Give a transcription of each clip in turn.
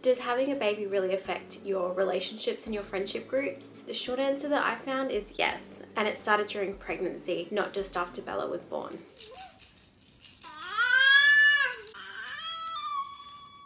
Does having a baby really affect your relationships and your friendship groups? The short answer that I found is yes, and it started during pregnancy, not just after Bella was born.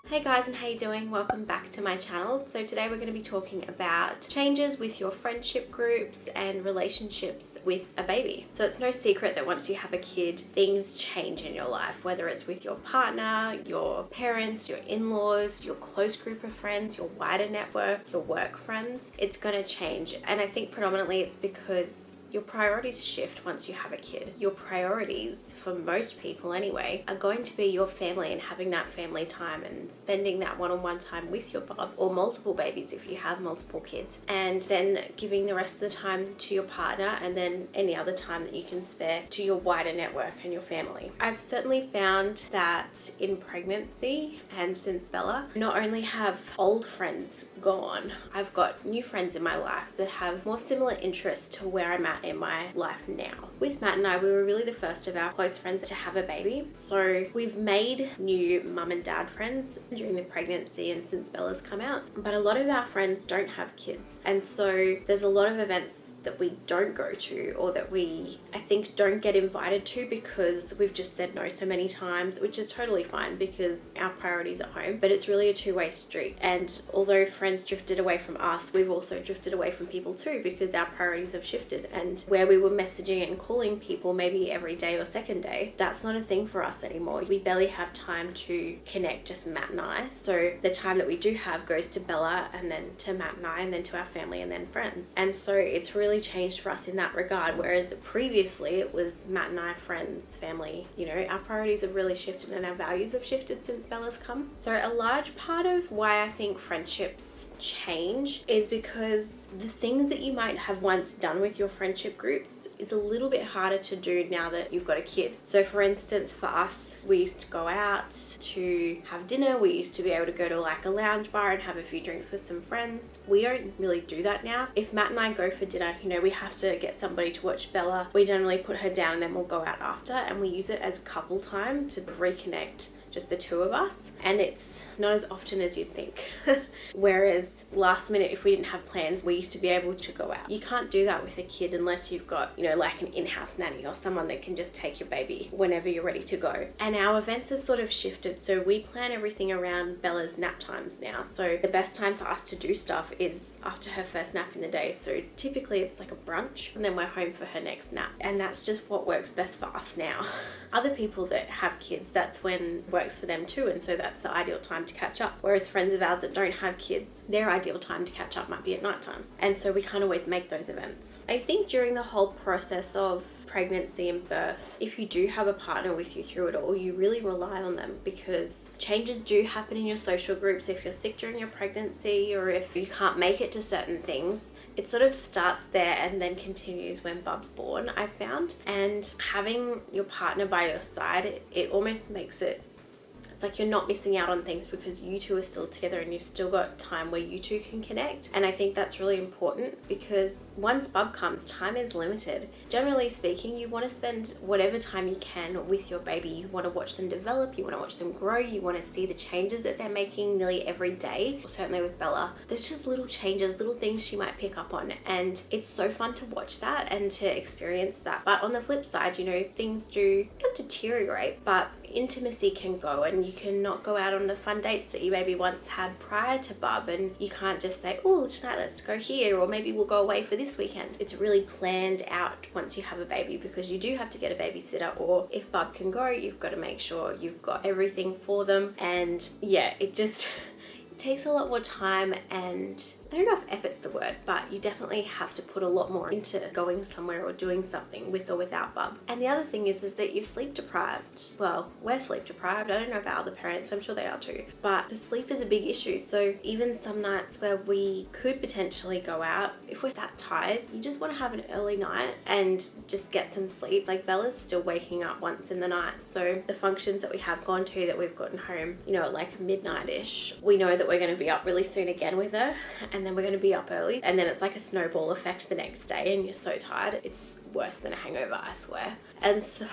Hey guys, and how you doing? Welcome back to my channel. So today we're going to be talking about changes with your friendship groups and relationships with a baby. So it's no secret that once you have a kid, things change in your life, whether it's with your partner, your parents, your in-laws, your close group of friends, your wider network, your work friends. It's going to change. And I think predominantly it's because your priorities shift once you have a kid. Your priorities, for most people anyway, are going to be your family and having that family time and spending that one-on-one time with your bub, or multiple babies if you have multiple kids, and then giving the rest of the time to your partner, and then any other time that you can spare to your wider network and your family. I've certainly found that in pregnancy and since Bella, not only have old friends gone, I've got new friends in my life that have more similar interests to where I'm at in my life now. With Matt and I, we were really the first of our close friends to have a baby. So we've made new mum and dad friends during the pregnancy and since Bella's come out. But a lot of our friends don't have kids. And so there's a lot of events that we don't go to, or that we, I think, don't get invited to because we've just said no so many times, which is totally fine because our priorities at home. But it's really a two-way street. And although friends drifted away from us, we've also drifted away from people too because our priorities have shifted. And where we were messaging and calling people maybe every day or second day, that's not a thing for us anymore. We barely have time to connect, just Matt and I. So the time that we do have goes to Bella, and then to Matt and I, and then to our family, and then friends. And so it's really changed for us in that regard, whereas previously it was Matt and I, friends, family. You know, our priorities have really shifted and our values have shifted since Bella's come. So a large part of why I think friendships change is because the things that you might have once done with your friendship groups is a little bit harder to do now that you've got a kid. So for instance, for us, we used to go out to have dinner. We used to be able to go to like a lounge bar and have a few drinks with some friends. We don't really do that now. If Matt and I go for dinner, you know, we have to get somebody to watch Bella. We generally put her down and then we'll go out after, and we use it as couple time to reconnect, just the two of us, and it's not as often as you'd think. Whereas last minute, if we didn't have plans, we used to be able to go out. You can't do that with a kid unless you've got, you know, like an in-house nanny or someone that can just take your baby whenever you're ready to go. And our events have sort of shifted, so we plan everything around Bella's nap times now. So the best time for us to do stuff is after her first nap in the day. So typically it's like a brunch, and then we're home for her next nap. And that's just what works best for us now. Other people that have kids, that's when works for them too, and so that's the ideal time to catch up. Whereas friends of ours that don't have kids, their ideal time to catch up might be at night time, and so we can't always make those events. I think during the whole process of pregnancy and birth, if you do have a partner with you through it all, you really rely on them, because changes do happen in your social groups. If you're sick during your pregnancy, or if you can't make it to certain things, it sort of starts there and then continues when Bub's born, I found. And having your partner by your side, it almost makes it, it's like you're not missing out on things because you two are still together and you've still got time where you two can connect. And I think that's really important because once Bub comes, time is limited. Generally speaking, you want to spend whatever time you can with your baby. You want to watch them develop, you want to watch them grow, you want to see the changes that they're making nearly every day. Certainly with Bella, there's just little changes, little things she might pick up on, and it's so fun to watch that and to experience that. But on the flip side, you know, things do not deteriorate, but intimacy can go, and you can not go out on the fun dates that you maybe once had prior to Bub, and you can't just say, oh, tonight let's go here, or maybe we'll go away for this weekend. It's really planned out once you have a baby, because you do have to get a babysitter, or if Bub can go, you've got to make sure you've got everything for them. And yeah, it just it takes a lot more time, and I don't know if effort's the word, but you definitely have to put a lot more into going somewhere or doing something with or without Bub. And the other thing is that you're sleep deprived. Well, we're sleep deprived. I don't know about other parents, I'm sure they are too. But the sleep is a big issue. So even some nights where we could potentially go out, if we're that tired, you just want to have an early night and just get some sleep. Like Bella's still waking up once in the night. So the functions that we have gone to, that we've gotten home, you know, at like midnight-ish, we know that we're going to be up really soon again with her. And then we're going to be up early, and then it's like a snowball effect the next day, and you're so tired. It's worse than a hangover, I swear. And so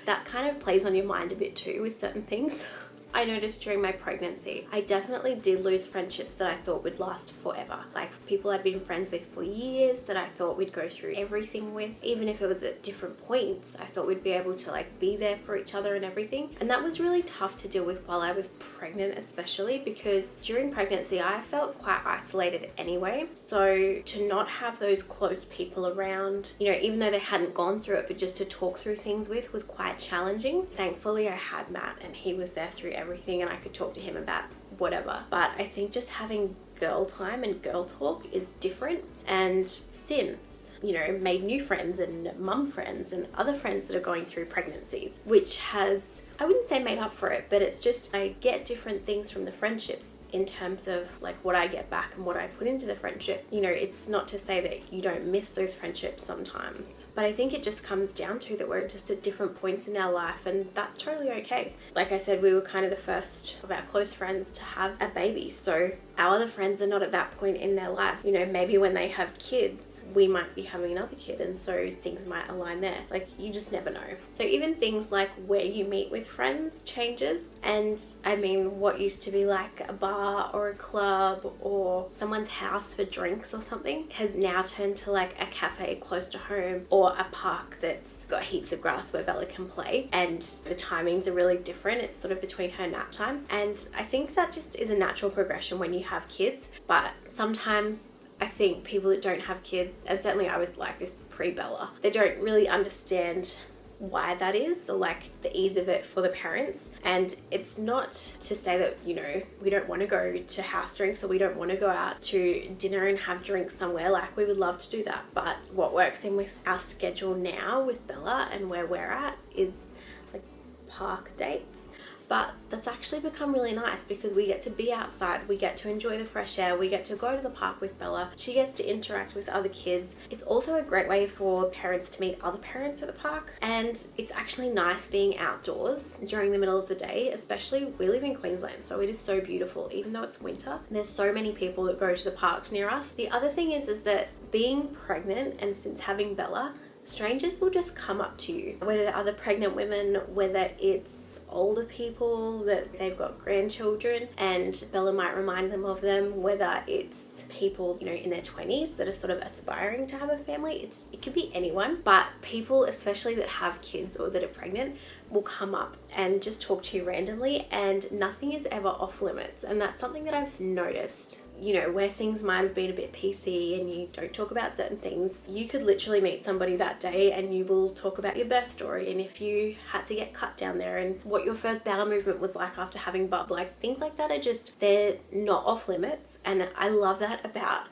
that kind of plays on your mind a bit too with certain things. I noticed during my pregnancy, I definitely did lose friendships that I thought would last forever. Like people I'd been friends with for years that I thought we'd go through everything with. Even if it was at different points, I thought we'd be able to like be there for each other and everything. And that was really tough to deal with while I was pregnant, especially because during pregnancy, I felt quite isolated anyway. So to not have those close people around, you know, even though they hadn't gone through it, but just to talk through things with was quite challenging. Thankfully, I had Matt and he was there through everything and I could talk to him about whatever. But I think just having girl time and girl talk is different. And since, you know, made new friends and mum friends and other friends that are going through pregnancies, which has, I wouldn't say made up for it, but it's just I get different things from the friendships in terms of like what I get back and what I put into the friendship. You know, it's not to say that you don't miss those friendships sometimes, but I think it just comes down to that we're just at different points in our life, and that's totally okay. Like I said, we were kind of the first of our close friends to have a baby, so our other friends are not at that point in their lives. You know, maybe when they have kids, we might be having another kid, and so things might align there. Like, you just never know. So even things like where you meet with friends changes, and I mean, what used to be like a bar or a club or someone's house for drinks or something has now turned to like a cafe close to home or a park that's got heaps of grass where Bella can play, and the timings are really different. It's sort of between her nap time, and I think that just is a natural progression when you have kids. But sometimes I think people that don't have kids, and certainly I was like this pre-Bella, they don't really understand why that is, or like the ease of it for the parents. And it's not to say that, you know, we don't want to go to house drinks or we don't want to go out to dinner and have drinks somewhere. Like, we would love to do that, but what works in with our schedule now with Bella and where we're at is like park dates. But that's actually become really nice because we get to be outside, we get to enjoy the fresh air, we get to go to the park with Bella, she gets to interact with other kids. It's also a great way for parents to meet other parents at the park, and it's actually nice being outdoors during the middle of the day. Especially, we live in Queensland, so it is so beautiful even though it's winter. There's so many people that go to the parks near us. The other thing is that being pregnant and since having Bella, strangers will just come up to you, whether they're other pregnant women, whether it's older people that they've got grandchildren and Bella might remind them of them, whether it's people, you know, in their 20s that are sort of aspiring to have a family. It could be anyone, but people especially that have kids or that are pregnant will come up and just talk to you randomly, and nothing is ever off limits. And that's something that I've noticed. You know, where things might have been a bit PC and you don't talk about certain things, you could literally meet somebody that day and you will talk about your birth story, and if you had to get cut down there and what your first bowel movement was like after having bub, like things like that are just, they're not off limits. And I love that about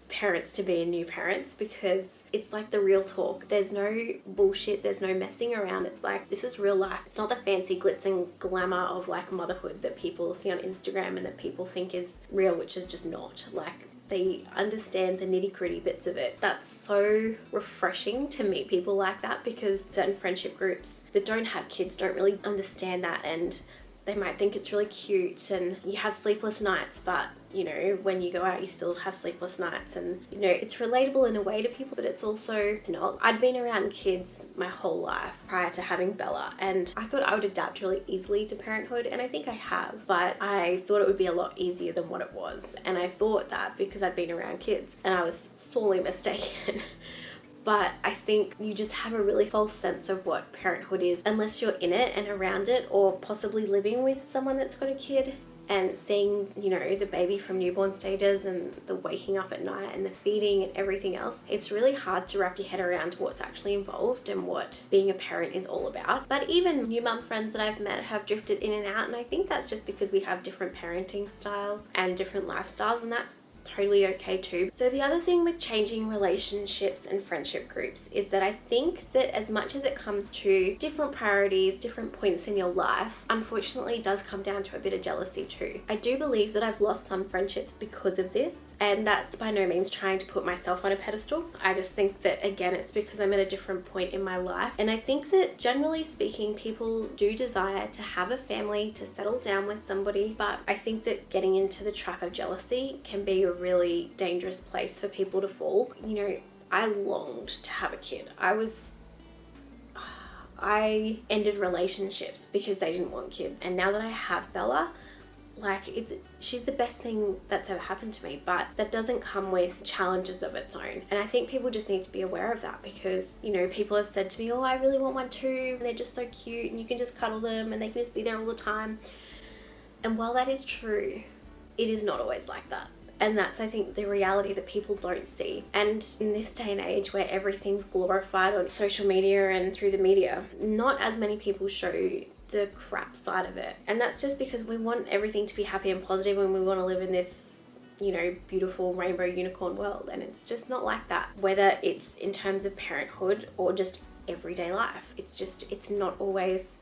parents to be new parents, because it's like the real talk. There's no bullshit, there's no messing around. It's like, this is real life. It's not the fancy glitz and glamour of like motherhood that people see on Instagram and that people think is real, which is just not. Like, they understand the nitty-gritty bits of it. That's so refreshing to meet people like that, because certain friendship groups that don't have kids don't really understand that, and they might think it's really cute and you have sleepless nights, but you know, when you go out you still have sleepless nights, and you know, it's relatable in a way to people, but it's also not. I'd been around kids my whole life prior to having Bella, and I thought I would adapt really easily to parenthood, and I think I have, but I thought it would be a lot easier than what it was, and I thought that because I'd been around kids, and I was sorely mistaken. But I think you just have a really false sense of what parenthood is unless you're in it and around it, or possibly living with someone that's got a kid and seeing, you know, the baby from newborn stages and the waking up at night and the feeding and everything else. It's really hard to wrap your head around what's actually involved and what being a parent is all about. But even new mum friends that I've met have drifted in and out, and I think that's just because we have different parenting styles and different lifestyles, and that's totally okay too. So the other thing with changing relationships and friendship groups is that I think that as much as it comes to different priorities, different points in your life, unfortunately it does come down to a bit of jealousy too. I do believe that I've lost some friendships because of this, and that's by no means trying to put myself on a pedestal. I just think that, again, it's because I'm at a different point in my life, and I think that generally speaking people do desire to have a family, to settle down with somebody, but I think that getting into the trap of jealousy can be a really dangerous place for people to fall. You know, I longed to have a kid. I I ended relationships because they didn't want kids. And now that I have Bella, like, she's the best thing that's ever happened to me, but that doesn't come with challenges of its own. And I think people just need to be aware of that, because, you know, people have said to me, oh, I really want one too, and they're just so cute and you can just cuddle them and they can just be there all the time. And while that is true, it is not always like that. And that's, I think, the reality that people don't see. And in this day and age where everything's glorified on social media and through the media, not as many people show the crap side of it. And that's just because we want everything to be happy and positive, and we want to live in this, you know, beautiful rainbow unicorn world. And it's just not like that. Whether it's in terms of parenthood or just everyday life, it's not always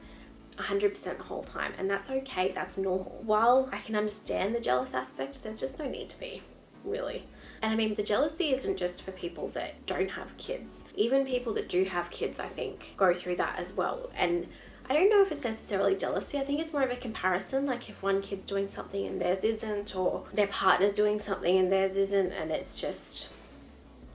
100% the whole time, and that's okay. That's normal. While I can understand the jealous aspect, there's just no need to be, really. And I mean, the jealousy isn't just for people that don't have kids. Even people that do have kids, I think, go through that as well. And I don't know if it's necessarily jealousy. I think it's more of a comparison, like if one kid's doing something and theirs isn't, or their partner's doing something and theirs isn't, and it's just,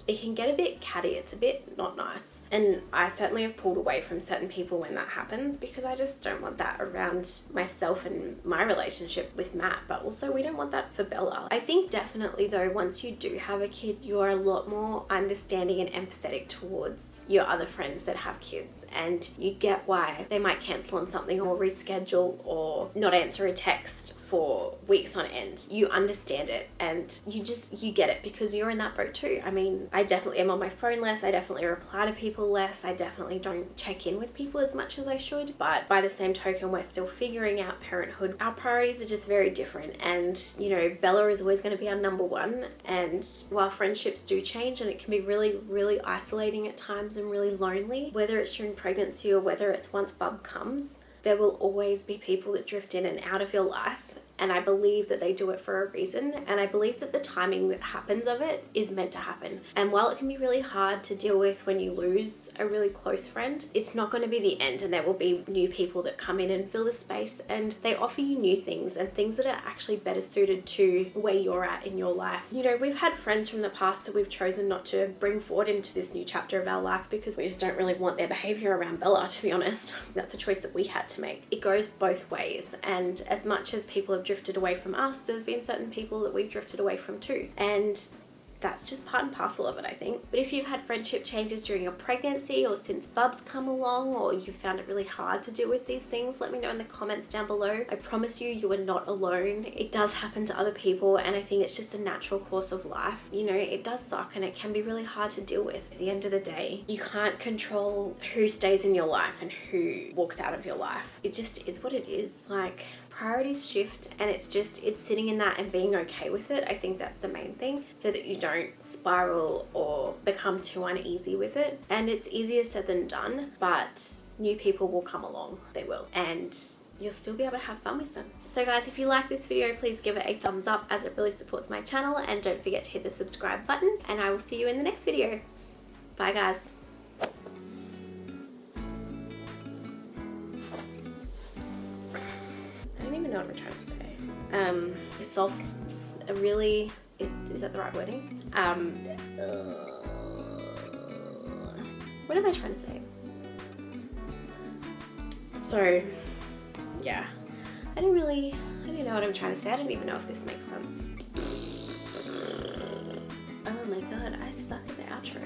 it can get a bit catty. It's a bit not nice. And I certainly have pulled away from certain people when that happens, because I just don't want that around myself and my relationship with Matt. But also, we don't want that for Bella. I think definitely though, once you do have a kid, you're a lot more understanding and empathetic towards your other friends that have kids, and you get why they might cancel on something or reschedule or not answer a text for weeks on end. You understand it, and you get it, because you're in that boat too. I mean, I definitely am on my phone less. I definitely reply to people less. I definitely don't check in with people as much as I should. But by the same token, we're still figuring out parenthood. Our priorities are just very different. And, you know, Bella is always going to be our number one. And while friendships do change, and it can be really, really isolating at times and really lonely, whether it's during pregnancy or whether it's once bub comes, there will always be people that drift in and out of your life. And I believe that they do it for a reason. And I believe that the timing that happens of it is meant to happen. And while it can be really hard to deal with when you lose a really close friend, it's not going to be the end. And there will be new people that come in and fill the space, and they offer you new things and things that are actually better suited to where you're at in your life. You know, we've had friends from the past that we've chosen not to bring forward into this new chapter of our life because we just don't really want their behavior around Bella, to be honest. That's a choice that we had to make. It goes both ways. And as much as people have drifted away from us, there's been certain people that we've drifted away from too. And that's just part and parcel of it, I think. But if you've had friendship changes during your pregnancy or since bubs come along, or you found it really hard to deal with these things, let me know in the comments down below. I promise you, you are not alone. It does happen to other people, and I think it's just a natural course of life. You know, it does suck and it can be really hard to deal with. At the end of the day, you can't control who stays in your life and who walks out of your life. It just is what it is. Like, priorities shift, and it's sitting in that and being okay with it. I think that's the main thing, so that you don't spiral or become too uneasy with it. And it's easier said than done, but new people will come along. They will, and you'll still be able to have fun with them. So guys, if you like this video, please give it a thumbs up, as it really supports my channel, and don't forget to hit the subscribe button, and I will see you in the next video. Bye guys. I don't even know what I'm trying to say. It solves a really, is that the right wording? What am I trying to say? So, yeah. I don't know what I'm trying to say. I don't even know if this makes sense. Oh my god, I suck at the outro.